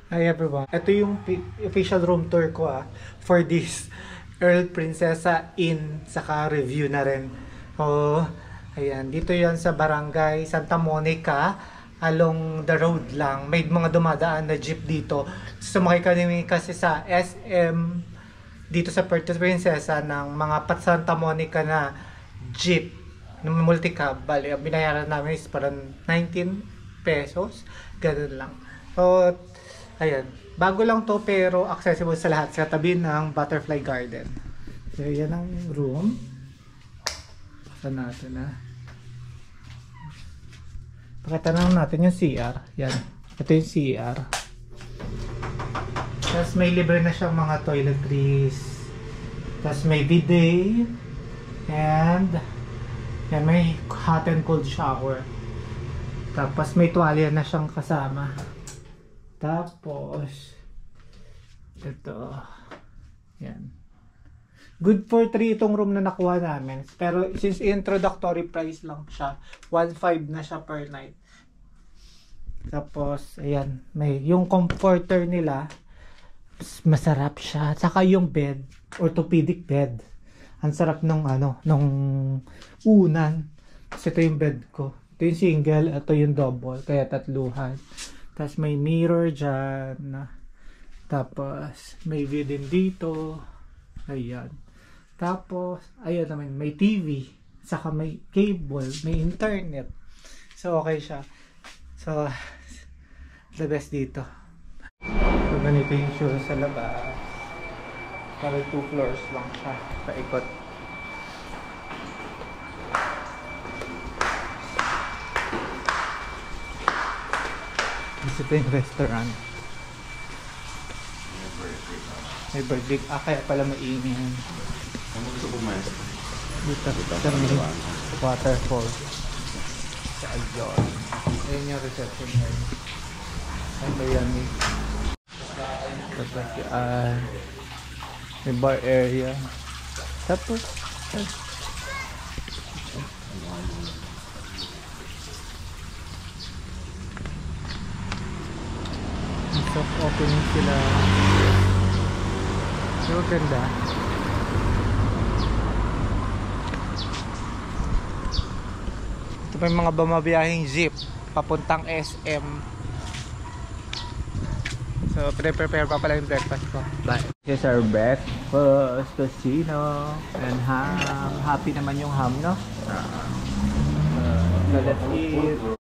Hi everyone. Ito yung official room tour ko for this Earl Princesa Inn, saka review na rin. Oh, ayan, dito 'yan sa Barangay Santa Monica, along the road lang. May mga dumadaan na jeep dito. Sumakay kami kasi sa SM dito sa Puerto Princesa ng mga Pat Santa Monica na jeep ng multicab. Bali, ang binayaran namin is parang 19 pesos. Ganun lang. So, ayan, bago lang to pero accessible sa lahat sa tabi ng Butterfly Garden. So, yan ang room. Saan natin Pakita na natin yung CR. Yan. Ito yung CR. Tapos may libre na siyang mga toiletries. Tapos may bidet. And yan, may hot and cold shower. Tapos may tuwalya na siyang kasama. Tapos ito, yan, good for 3 itong room na nakuha namin, pero since introductory price lang siya, 1.5 na siya per night. Tapos ayan, may yung comforter nila, masarap siya, saka yung bed, orthopedic bed, ang sarap nung nung unan. Kasi ito yung bed ko, ito yung single, ito yung double, kaya tatluhan. Tapos may mirror dyan. Tapos may view din dito. Ayan. Tapos, ayan naman, may TV. Saka may cable, may internet. So, okay siya. So, the best dito. So, ganito yung show sa labas. Para 2 floors lang siya. Paikot. Ito yung restaurant. May birthday. Kaya pala maingin. Ano gusto ko mas? Dito sa may waterfall. Sa Aljon. Ayan yung reception here. Ay, Miami. Tapos may bar area. Tapos soft opening sila. So ganda. Ito pa yung mga bumabiyahing jeep papuntang SM. So prepare pa pala yung breakfast ko. Bye. Here's our breakfast, casino and ham. Happy naman yung ham, no? So let's eat.